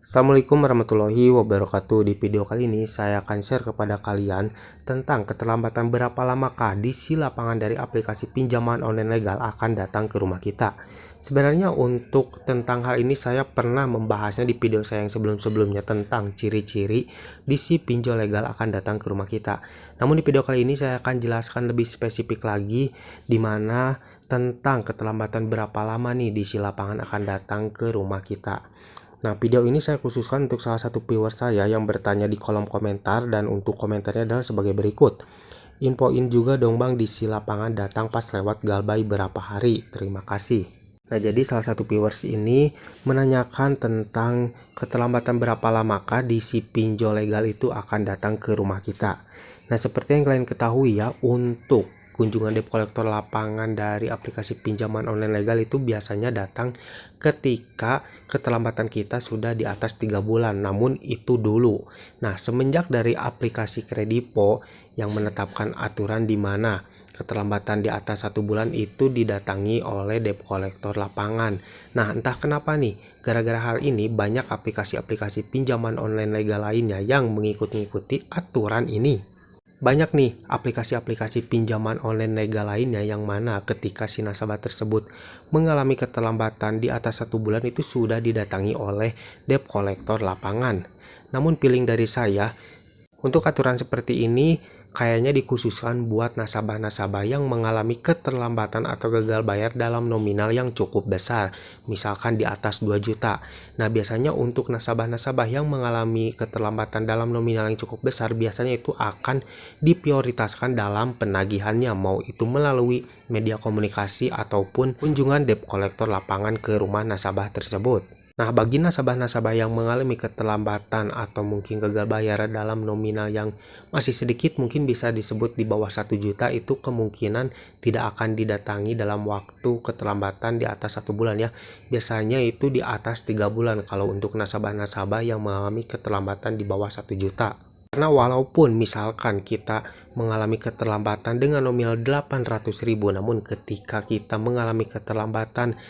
Assalamualaikum warahmatullahi wabarakatuh. Di video kali ini saya akan share kepada kalian tentang keterlambatan berapa lamakah DC lapangan dari aplikasi pinjaman online legal akan datang ke rumah kita. Sebenarnya untuk tentang hal ini saya pernah membahasnya di video saya yang sebelum-sebelumnya tentang ciri-ciri DC pinjol legal akan datang ke rumah kita. Namun di video kali ini saya akan jelaskan lebih spesifik lagi di mana tentang keterlambatan berapa lama nih DC lapangan akan datang ke rumah kita. Nah, video ini saya khususkan untuk salah satu viewer saya yang bertanya di kolom komentar, dan untuk komentarnya adalah sebagai berikut. Infoin juga dong bang, DC lapangan datang pas lewat galbay berapa hari? Terima kasih. Nah, jadi salah satu viewers ini menanyakan tentang keterlambatan berapa lamakah DC pinjol legal itu akan datang ke rumah kita. Nah, seperti yang kalian ketahui ya, untuk kunjungan debt collector lapangan dari aplikasi pinjaman online legal itu biasanya datang ketika keterlambatan kita sudah di atas 3 bulan. Namun itu dulu. Nah, semenjak dari aplikasi Kredipo yang menetapkan aturan di mana keterlambatan di atas 1 bulan itu didatangi oleh debt collector lapangan. Nah, entah kenapa nih, gara-gara hal ini banyak aplikasi-aplikasi pinjaman online legal lainnya yang mengikuti aturan ini. Banyak nih aplikasi-aplikasi pinjaman online legal lainnya yang mana ketika si nasabah tersebut mengalami keterlambatan di atas 1 bulan itu sudah didatangi oleh debt collector lapangan. Namun feeling dari saya, untuk aturan seperti ini kayaknya dikhususkan buat nasabah-nasabah yang mengalami keterlambatan atau gagal bayar dalam nominal yang cukup besar, misalkan di atas 2 juta. Nah, biasanya untuk nasabah-nasabah yang mengalami keterlambatan dalam nominal yang cukup besar, biasanya itu akan diprioritaskan dalam penagihannya, mau itu melalui media komunikasi ataupun kunjungan debt collector lapangan ke rumah nasabah tersebut. Nah, bagi nasabah-nasabah yang mengalami keterlambatan atau mungkin gagal bayar dalam nominal yang masih sedikit, mungkin bisa disebut di bawah 1 juta, itu kemungkinan tidak akan didatangi dalam waktu keterlambatan di atas 1 bulan ya. Biasanya itu di atas 3 bulan kalau untuk nasabah-nasabah yang mengalami keterlambatan di bawah 1 juta. Karena walaupun misalkan kita mengalami keterlambatan dengan nominal 800.000, namun ketika kita mengalami keterlambatan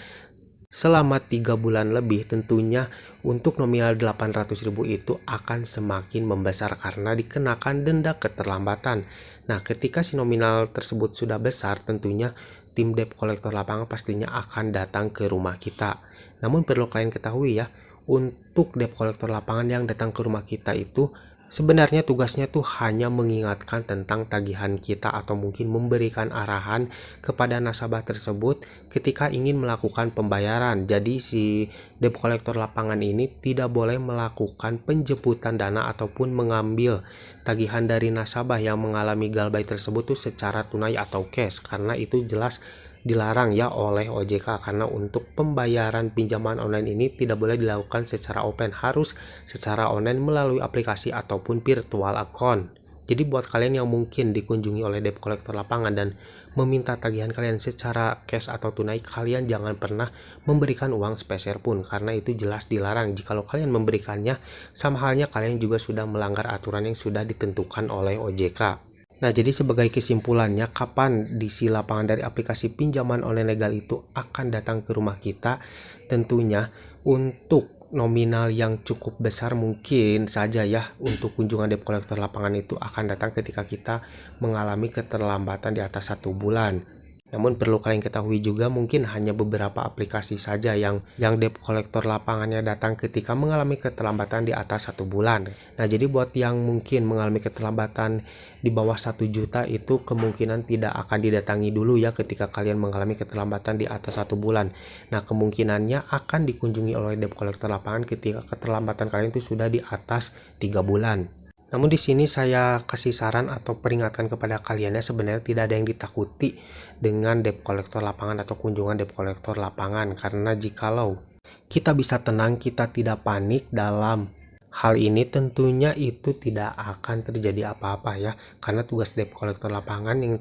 selama 3 bulan lebih, tentunya untuk nominal 800.000 itu akan semakin membesar karena dikenakan denda keterlambatan. Nah, ketika si nominal tersebut sudah besar, tentunya tim debt collector lapangan pastinya akan datang ke rumah kita. Namun perlu kalian ketahui ya, untuk debt collector lapangan yang datang ke rumah kita itu sebenarnya tugasnya tuh hanya mengingatkan tentang tagihan kita atau mungkin memberikan arahan kepada nasabah tersebut ketika ingin melakukan pembayaran. Jadi si debt collector lapangan ini tidak boleh melakukan penjemputan dana ataupun mengambil tagihan dari nasabah yang mengalami galbay tersebut tuh secara tunai atau cash, karena itu jelas dilarang ya oleh OJK, karena untuk pembayaran pinjaman online ini tidak boleh dilakukan secara open, harus secara online melalui aplikasi ataupun virtual account. Jadi buat kalian yang mungkin dikunjungi oleh debt collector lapangan dan meminta tagihan kalian secara cash atau tunai, kalian jangan pernah memberikan uang sepeser pun, karena itu jelas dilarang. Jikalau kalian memberikannya, sama halnya kalian juga sudah melanggar aturan yang sudah ditentukan oleh OJK. Nah, jadi sebagai kesimpulannya, kapan DC lapangan dari aplikasi pinjaman online legal itu akan datang ke rumah kita? Tentunya untuk nominal yang cukup besar mungkin saja ya, untuk kunjungan debt collector lapangan itu akan datang ketika kita mengalami keterlambatan di atas 1 bulan. Namun perlu kalian ketahui juga, mungkin hanya beberapa aplikasi saja yang debt collector lapangannya datang ketika mengalami keterlambatan di atas 1 bulan. Nah, jadi buat yang mungkin mengalami keterlambatan di bawah 1 juta itu kemungkinan tidak akan didatangi dulu ya ketika kalian mengalami keterlambatan di atas 1 bulan. Nah, kemungkinannya akan dikunjungi oleh debt collector lapangan ketika keterlambatan kalian itu sudah di atas 3 bulan. Namun di sini saya kasih saran atau peringatan kepada kalian ya, sebenarnya tidak ada yang ditakuti dengan debt collector lapangan atau kunjungan debt collector lapangan, karena jikalau kita bisa tenang, kita tidak panik dalam hal ini, tentunya itu tidak akan terjadi apa-apa ya. Karena tugas debt collector lapangan yang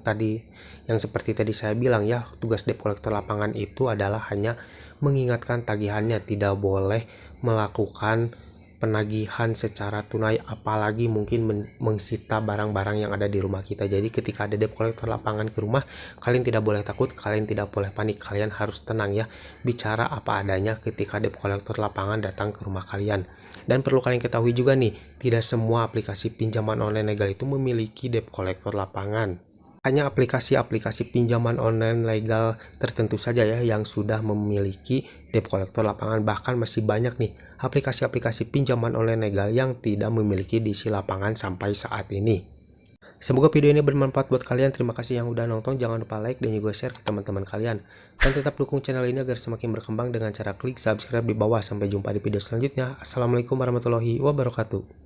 seperti tadi saya bilang ya, tugas debt collector lapangan itu adalah hanya mengingatkan tagihannya, tidak boleh melakukan penagihan secara tunai, apalagi mungkin mengsita barang-barang yang ada di rumah kita. Jadi ketika ada debt collector lapangan ke rumah, kalian tidak boleh takut, kalian tidak boleh panik, kalian harus tenang ya, bicara apa adanya ketika debt collector lapangan datang ke rumah kalian. Dan perlu kalian ketahui juga nih, tidak semua aplikasi pinjaman online legal itu memiliki debt collector lapangan. Hanya aplikasi-aplikasi pinjaman online legal tertentu saja ya yang sudah memiliki debt collector lapangan. Bahkan masih banyak nih aplikasi-aplikasi pinjaman online legal yang tidak memiliki DC lapangan sampai saat ini. Semoga video ini bermanfaat buat kalian. Terima kasih yang udah nonton. Jangan lupa like dan juga share ke teman-teman kalian. Dan tetap dukung channel ini agar semakin berkembang dengan cara klik subscribe di bawah. Sampai jumpa di video selanjutnya. Assalamualaikum warahmatullahi wabarakatuh.